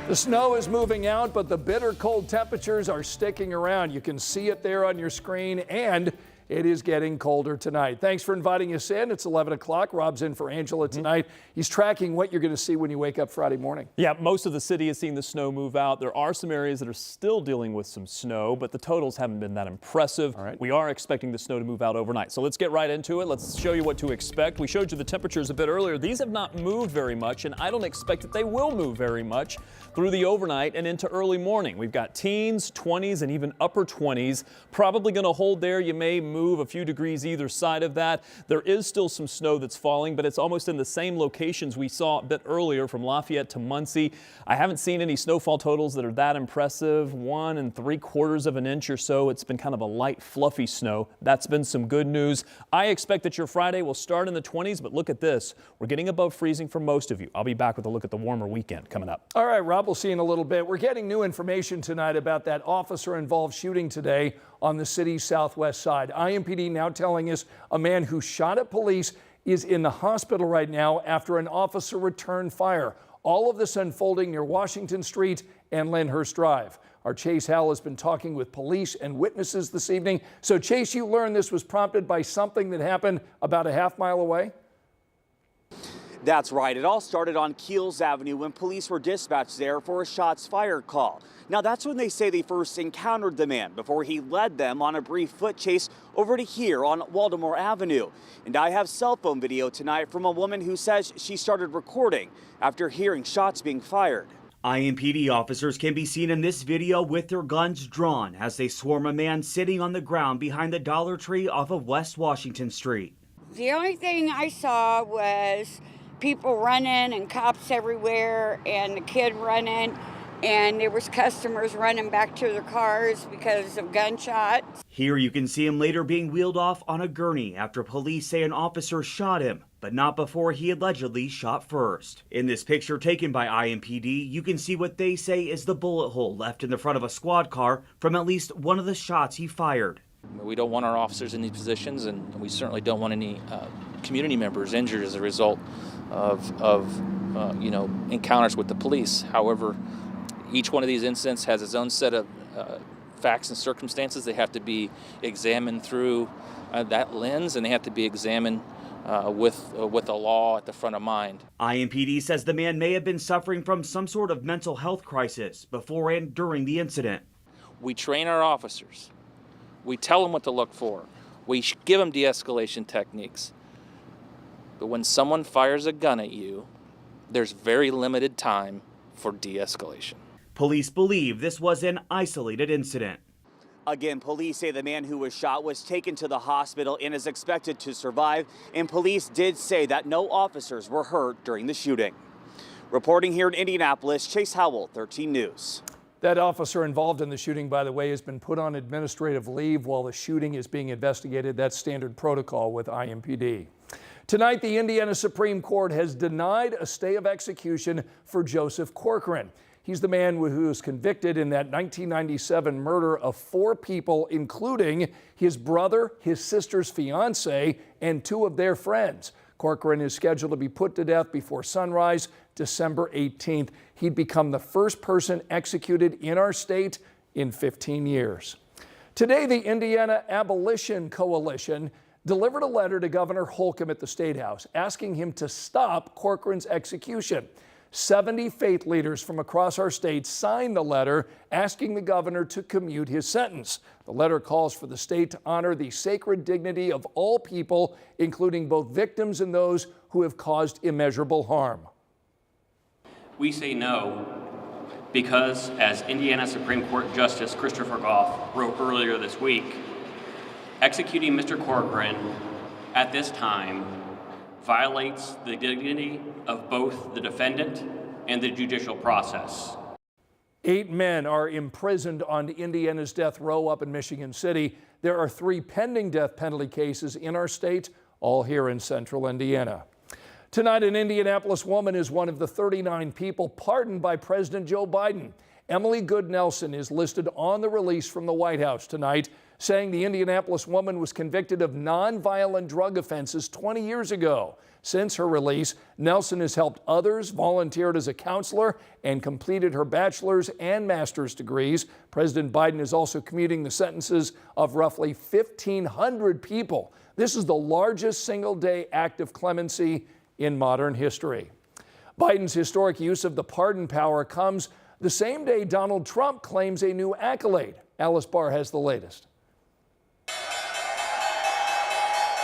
The snow is moving out, but the bitter cold temperatures are sticking around. You can see it there on your screen, and it is getting colder tonight. Thanks for inviting us in. It's 11 o'clock. Rob's in for Angela tonight. He's tracking what you're going to see when you wake up Friday morning. Yeah, most of the city is seeing the snow move out. There are some areas that are still dealing with some snow, but the totals haven't been that impressive. All right. We are expecting the snow to move out overnight. So let's get right into it. Let's show you what to expect. We showed you the temperatures a bit earlier. These have not moved very much, and I don't expect that they will move very much through the overnight and into early morning. We've got teens, 20s, and even upper 20s. Probably going to hold there. You may move a few degrees either side of that. There is still some snow that's falling, but it's almost in the same locations we saw a bit earlier from Lafayette to Muncie. I haven't seen any snowfall totals that are that impressive. 1 3/4 of an inch or so. It's been kind of a light, fluffy snow. That's been some good news. I expect that your Friday will start in the 20s, but look at this. We're getting above freezing for most of you. I'll be back with a look at the warmer weekend coming up. All right, Rob, we'll see you in a little bit. We're getting new information tonight about that officer-involved shooting today on the city's southwest side. IMPD now telling us a man who shot at police is in the hospital right now after an officer returned fire. All of this unfolding near Washington Street and Lyndhurst Drive. Our Chase Howell has been talking with police and witnesses this evening. So, Chase, you learned this was prompted by something that happened about a half-mile away? That's right. It all started on Keels Avenue when police were dispatched there for a shots fired call. Now, that's when they say they first encountered the man before he led them on a brief foot chase over to here on Waldemar Avenue. And I have cell phone video tonight from a woman who says she started recording after hearing shots being fired. IMPD officers can be seen in this video with their guns drawn as they swarm a man sitting on the ground behind the Dollar Tree off of West Washington Street. The only thing I saw was people running and cops everywhere and the kid running, and there was customers running back to their cars because of gunshots. Here you can see him later being wheeled off on a gurney after police say an officer shot him, but not before he allegedly shot first. In this picture taken by IMPD, you can see what they say is the bullet hole left in the front of a squad car from at least one of the shots he fired. We don't want our officers in these positions, and we certainly don't want any community members injured as a result of encounters with the police. However, each one of these incidents has its own set of facts and circumstances. They have to be examined through that lens, and they have to be examined with the law at the front of mind. IMPD says the man may have been suffering from some sort of mental health crisis before and during the incident. We train our officers. We tell them what to look for. We give them de-escalation techniques. But when someone fires a gun at you, there's very limited time for de-escalation. Police believe this was an isolated incident. Again, police say the man who was shot was taken to the hospital and is expected to survive, and police did say that no officers were hurt during the shooting. Reporting here in Indianapolis, Chase Howell, 13 News. That officer involved in the shooting, by the way, has been put on administrative leave while the shooting is being investigated. That's standard protocol with IMPD. Tonight, the Indiana Supreme Court has denied a stay of execution for Joseph Corcoran. He's the man who was convicted in that 1997 murder of 4 people, including his brother, his sister's fiance, and 2 of their friends. Corcoran is scheduled to be put to death before sunrise, December 18th. He'd become the first person executed in our state in 15 years. Today, the Indiana Abolition Coalition delivered a letter to Governor Holcomb at the State House asking him to stop Corcoran's execution. 70 faith leaders from across our state signed the letter asking the governor to commute his sentence. The letter calls for the state to honor the sacred dignity of all people, including both victims and those who have caused immeasurable harm. We say no because, as Indiana Supreme Court Justice Christopher Goff wrote earlier this week, executing Mr. Corcoran at this time violates the dignity of both the defendant and the judicial process. 8 men are imprisoned on Indiana's death row up in Michigan City. There are 3 pending death penalty cases in our state, all here in central Indiana. Tonight, an Indianapolis woman is one of the 39 people pardoned by President Joe Biden. Emily Good Nelson is listed on the release from the White House tonight, saying the Indianapolis woman was convicted of nonviolent drug offenses 20 years ago. Since her release, Nelson has helped others, volunteered as a counselor, and completed her bachelor's and master's degrees. President Biden is also commuting the sentences of roughly 1,500 people. This is the largest single-day act of clemency in modern history. Biden's historic use of the pardon power comes the same day Donald Trump claims a new accolade. Alice Barr has the latest.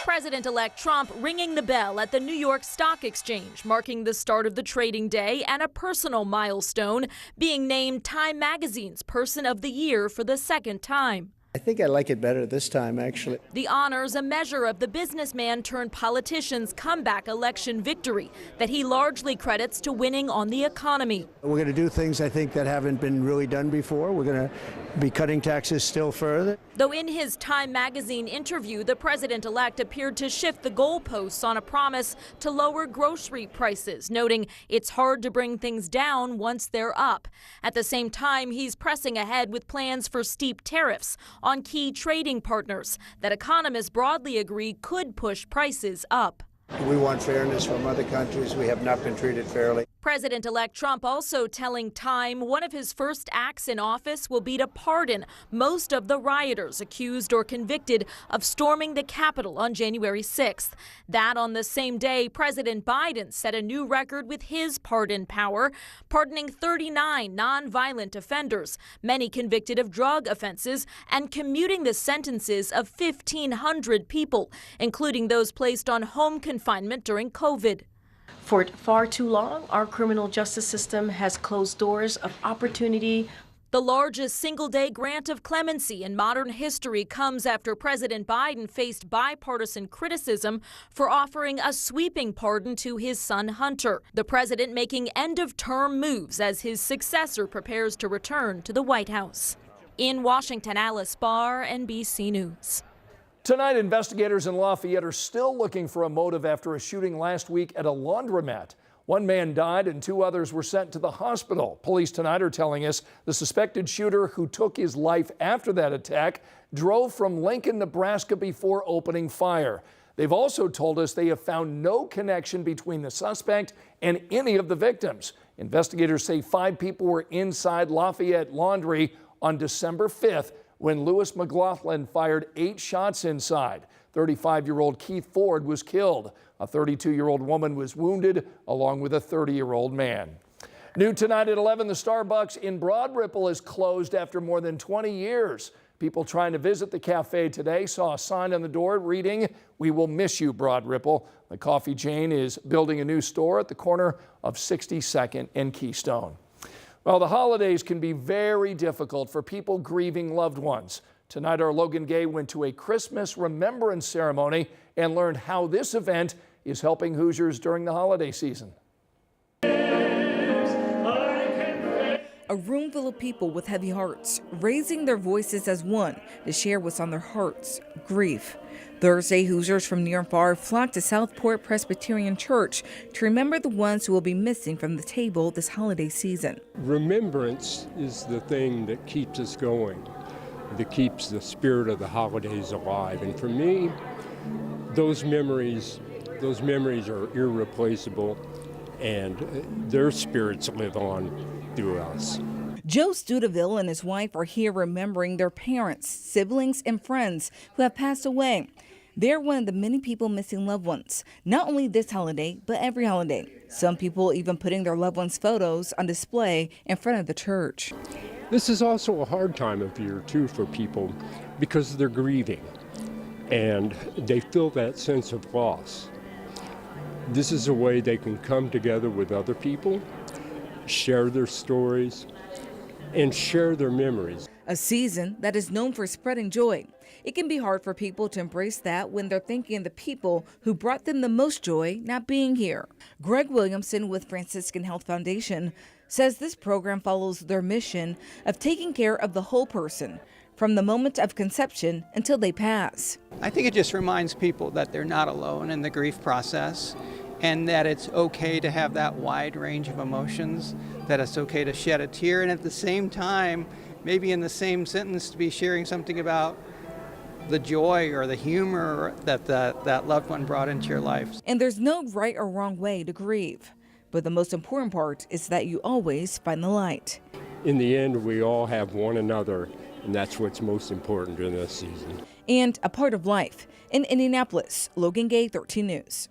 President-elect Trump ringing the bell at the New York Stock Exchange, marking the start of the trading day and a personal milestone, being named Time Magazine's Person of the Year for the second time. I think I like it better this time, actually. The honor's a measure of the businessman turned politician's comeback election victory that he largely credits to winning on the economy. We're going to do things, I think, that haven't been really done before. We're going to be cutting taxes still further. Though in his Time Magazine interview, the president-elect appeared to shift the goalposts on a promise to lower grocery prices, noting it's hard to bring things down once they're up. At the same time, he's pressing ahead with plans for steep tariffs on key trading partners that economists broadly agree could push prices up. We want fairness from other countries. We have not been treated fairly. President-elect Trump also telling Time one of his first acts in office will be to pardon most of the rioters accused or convicted of storming the Capitol on January 6th. That on the same day, President Biden set a new record with his pardon power, pardoning 39 nonviolent offenders, many convicted of drug offenses, and commuting the sentences of 1,500 people, including those placed on home confinement during COVID. For far too long, our criminal justice system has closed doors of opportunity. The largest single-day grant of clemency in modern history comes after President Biden faced bipartisan criticism for offering a sweeping pardon to his son Hunter. The president making end-of-term moves as his successor prepares to return to the White House. In Washington, Alice Barr, NBC News. Tonight, investigators in Lafayette are still looking for a motive after a shooting last week at a laundromat. One man died and 2 others were sent to the hospital. Police tonight are telling us the suspected shooter who took his life after that attack drove from Lincoln, Nebraska before opening fire. They've also told us they have found no connection between the suspect and any of the victims. Investigators say 5 people were inside Lafayette Laundry on December 5th when Lewis McLaughlin fired 8 shots inside. 35-year-old Keith Ford was killed. A 32-year-old woman was wounded, along with a 30-year-old man. New tonight at 11, the Starbucks in Broad Ripple is closed after more than 20 years. People trying to visit the cafe today saw a sign on the door reading, "We will miss you, Broad Ripple." The coffee chain is building a new store at the corner of 62nd and Keystone. Well, the holidays can be very difficult for people grieving loved ones. Tonight, our Logan Gay went to a Christmas remembrance ceremony and learned how this event is helping Hoosiers during the holiday season. A room full of people with heavy hearts, raising their voices as one to share what's on their hearts, grief. Thursday, Hoosiers from near and far flocked to Southport Presbyterian Church to remember the ones who will be missing from the table this holiday season. Remembrance is the thing that keeps us going, that keeps the spirit of the holidays alive. And for me, those memories are irreplaceable, and their spirits live on through us. Joe Studeville and his wife are here remembering their parents, siblings, and friends who have passed away. They're one of the many people missing loved ones, not only this holiday, but every holiday. Some people even putting their loved ones' photos on display in front of the church. This is also a hard time of year, too, for people because they're grieving and they feel that sense of loss. This is a way they can come together with other people, share their stories, and share their memories. A season that is known for spreading joy. It can be hard for people to embrace that when they're thinking of the people who brought them the most joy not being here. Greg Williamson with Franciscan Health Foundation says this program follows their mission of taking care of the whole person from the moment of conception until they pass. I think it just reminds people that they're not alone in the grief process, and that it's okay to have that wide range of emotions, that it's okay to shed a tear, and at the same time, maybe in the same sentence, to be sharing something about the joy or the humor that that loved one brought into your life. And there's no right or wrong way to grieve. But the most important part is that you always find the light. In the end, we all have one another, and that's what's most important in this season. And a part of life. In Indianapolis, Logan Gay, 13 News.